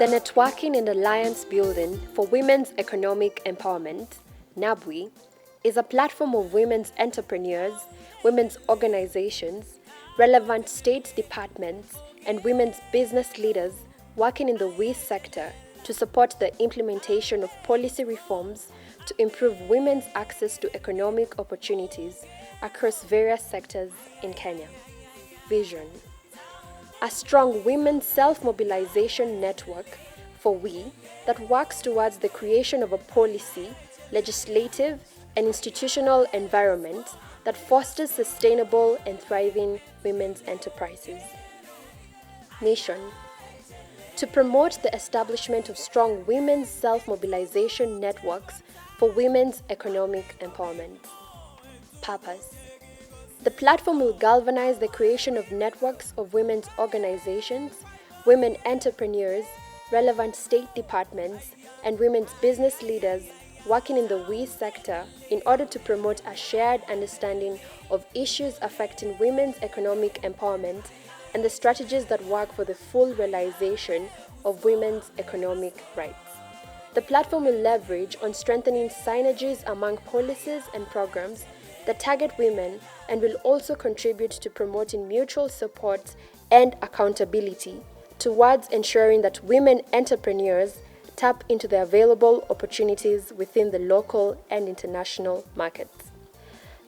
The Networking and Alliance Building for Women's Economic Empowerment, Nabwee, is a platform of women's entrepreneurs, women's organizations, relevant state departments, and women's business leaders working in the WE sector to support the implementation of policy reforms to improve women's access to economic opportunities across various sectors in Kenya. Vision: a strong women's self-mobilization network for WE that works towards the creation of a policy, legislative, and institutional environment that fosters sustainable and thriving women's enterprises. Mission: to promote the establishment of strong women's self-mobilization networks for women's economic empowerment. Purpose: the platform will galvanize the creation of networks of women's organizations, women entrepreneurs, relevant state departments, and women's business leaders working in the WE sector in order to promote a shared understanding of issues affecting women's economic empowerment and the strategies that work for the full realization of women's economic rights. The platform will leverage on strengthening synergies among policies and programs that target women and will also contribute to promoting mutual support and accountability towards ensuring that women entrepreneurs tap into the available opportunities within the local and international markets.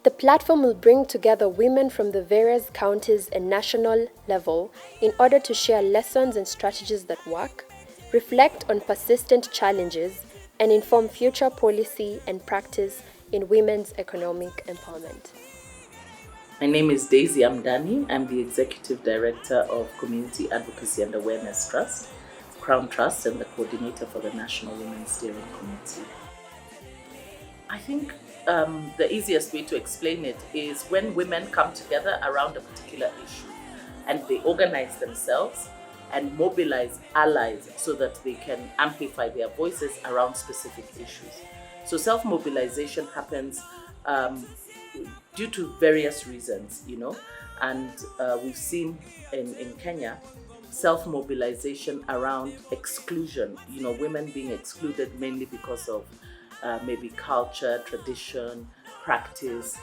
The platform will bring together women from the various counties and national level in order to share lessons and strategies that work, reflect on persistent challenges, and inform future policy and practice in women's economic empowerment. My name is Daisy Amdani. I'm the Executive Director of Community Advocacy and Awareness Trust, Crown Trust, and the coordinator for the National Women's Steering Committee. I think the easiest way to explain it is when women come together around a particular issue and they organize themselves and mobilize allies so that they can amplify their voices around specific issues. So self-mobilization happens due to various reasons, and we've seen in Kenya self-mobilization around exclusion, women being excluded mainly because of maybe culture, tradition, practice,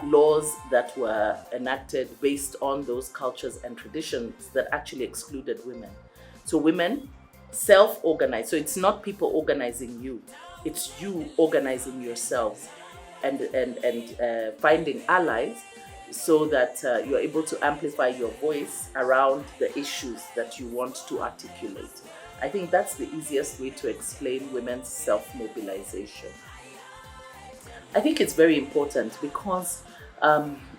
laws that were enacted based on those cultures and traditions that actually excluded women. So women self-organize. So it's not people organizing you, it's you organizing yourselves and finding allies so that you're able to amplify your voice around the issues that you want to articulate. I think that's the easiest way to explain women's self-mobilization. I think it's very important because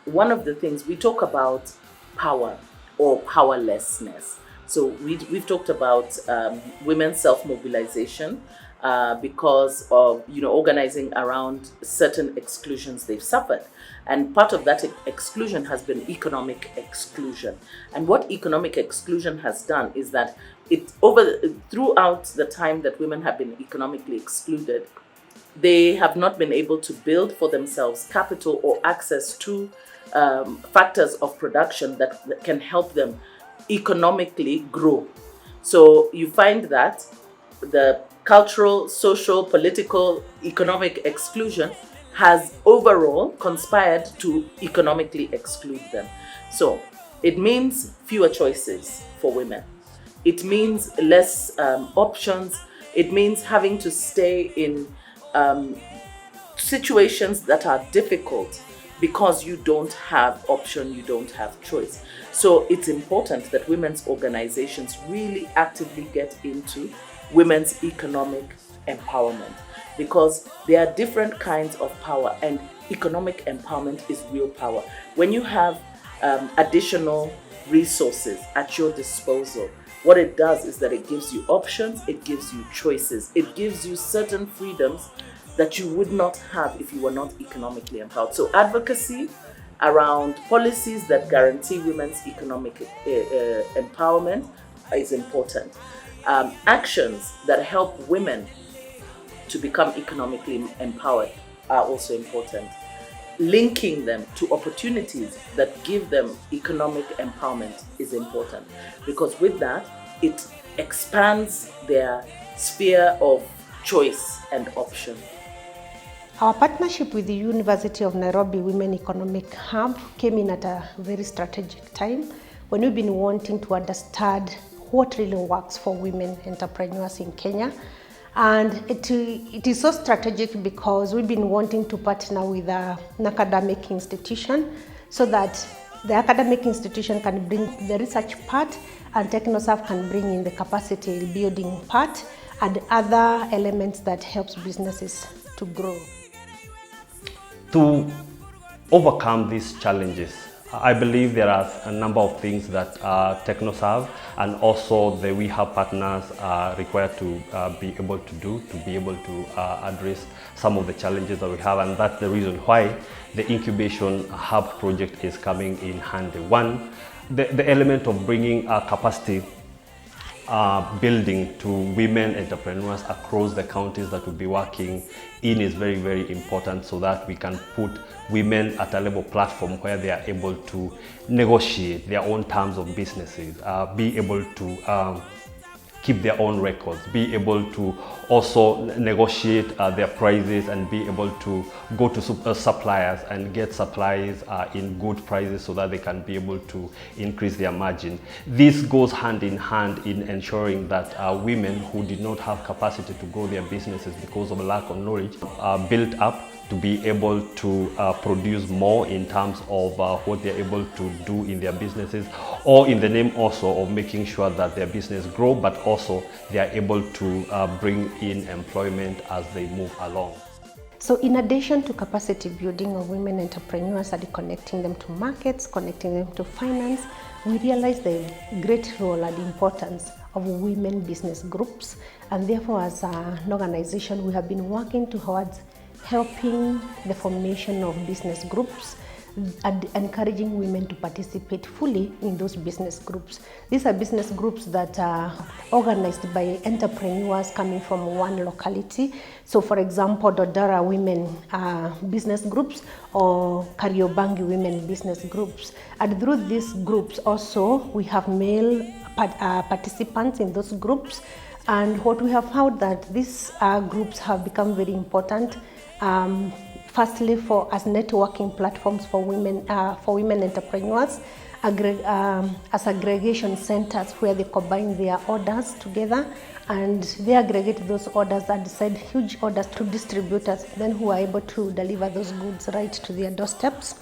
one of the things we talk about power or powerlessness. So we've talked about women's self-mobilization because of organizing around certain exclusions they've suffered, and part of that exclusion has been economic exclusion. And what economic exclusion has done is that throughout the time that women have been economically excluded, they have not been able to build for themselves capital or access to factors of production that can help them economically grow. So you find that the cultural, social, political, economic exclusion has overall conspired to economically exclude them. So it means fewer choices for women. It means less options. It means having to stay in situations that are difficult because you don't have option, you don't have choice. So it's important that women's organizations really actively get into women's economic empowerment, because there are different kinds of power, and economic empowerment is real power. When you have additional resources at your disposal, what it does is that it gives you options, it gives you choices, it gives you certain freedoms that you would not have if you were not economically empowered. So advocacy around policies that guarantee women's economic empowerment is important. Actions that help women to become economically empowered are also important. Linking them to opportunities that give them economic empowerment is important, because with that, it expands their sphere of choice and option. Our partnership with the University of Nairobi Women Economic Hub came in at a very strategic time when we've been wanting to understand what really works for women entrepreneurs in Kenya. And it is so strategic because we've been wanting to partner with an academic institution so that the academic institution can bring the research part and TechnoServe can bring in the capacity building part and other elements that helps businesses to grow. To overcome these challenges, I believe there are a number of things that TechnoServe and also the We Hub partners are required to be able to do to be able to address some of the challenges that we have, and that's the reason why the Incubation Hub project is coming in handy. One, the element of bringing capacity building to women entrepreneurs across the counties that we'll be working in is very, very important so that we can put women at a level platform where they are able to negotiate their own terms of businesses, be able to keep their own records, be able to also negotiate their prices and be able to go to suppliers and get supplies in good prices so that they can be able to increase their margin. This goes hand in hand in ensuring that women who did not have capacity to grow their businesses because of a lack of knowledge are built up to be able to produce more in terms of what they're able to do in their businesses, or in the name also of making sure that their business grow, but also they are able to bring in employment as they move along. So in addition to capacity building of women entrepreneurs and connecting them to markets, connecting them to finance, we realize the great role and importance of women business groups. And therefore, as an organization, we have been working towards helping the formation of business groups and encouraging women to participate fully in those business groups. These are business groups that are organized by entrepreneurs coming from one locality. So for example, Dodara Women Business Groups or Kariobangi Women Business Groups. And through these groups also, we have male participants in those groups. And what we have found that these groups have become very important. Firstly, as networking platforms for women entrepreneurs, as aggregation centers where they combine their orders together and they aggregate those orders and send huge orders to distributors, then who are able to deliver those goods right to their doorsteps.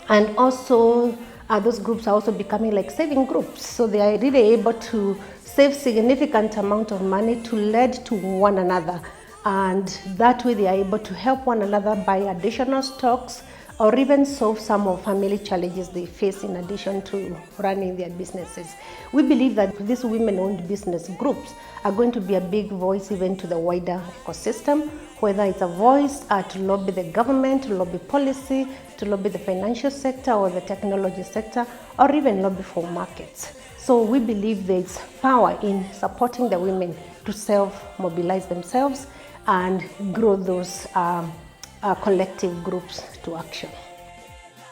And also, those groups are also becoming like saving groups, so they are really able to save significant amount of money to lend to one another. And that way they are able to help one another buy additional stocks or even solve some of family challenges they face in addition to running their businesses. We believe that these women-owned business groups are going to be a big voice even to the wider ecosystem, whether it's a voice to lobby the government, to lobby policy, to lobby the financial sector or the technology sector, or even lobby for markets. So we believe there's power in supporting the women to self-mobilize themselves and grow those collective groups to action.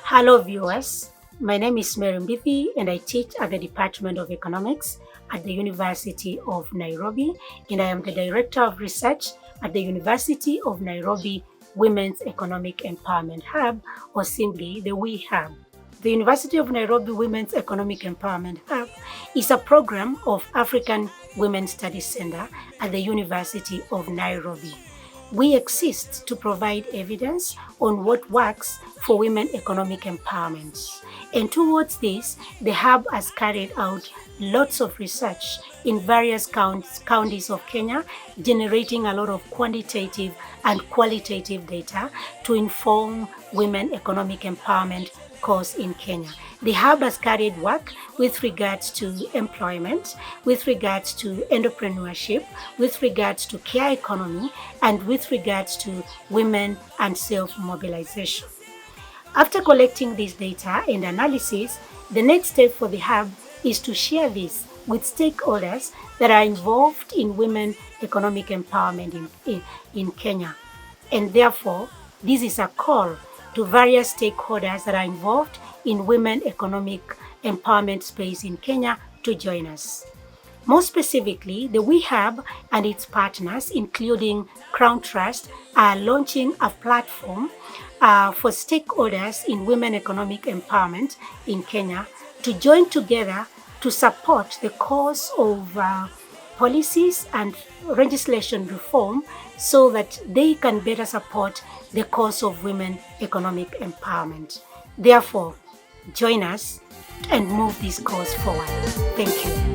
Hello viewers, my name is Mary Mbithi and I teach at the Department of Economics at the University of Nairobi, and I am the Director of Research at the University of Nairobi Women's Economic Empowerment Hub, or simply the We Hub. The University of Nairobi Women's Economic Empowerment Hub is a program of African Women's Studies Center at the University of Nairobi. We exist to provide evidence on what works for women economic empowerment. And towards this, the Hub has carried out lots of research in various counties of Kenya, generating a lot of quantitative and qualitative data to inform women economic empowerment course in Kenya. The Hub has carried work with regards to employment, with regards to entrepreneurship, with regards to care economy, and with regards to women and self-mobilization. After collecting this data and analysis, the next step for the Hub is to share this with stakeholders that are involved in women economic empowerment in Kenya. And therefore, this is a call to various stakeholders that are involved in women economic empowerment space in Kenya to join us. More specifically, the We Hub and its partners, including Crown Trust, are launching a platform for stakeholders in women economic empowerment in Kenya to join together to support the cause of policies and legislation reform so that they can better support the cause of women economic empowerment. Therefore, join us and move this cause forward. Thank you.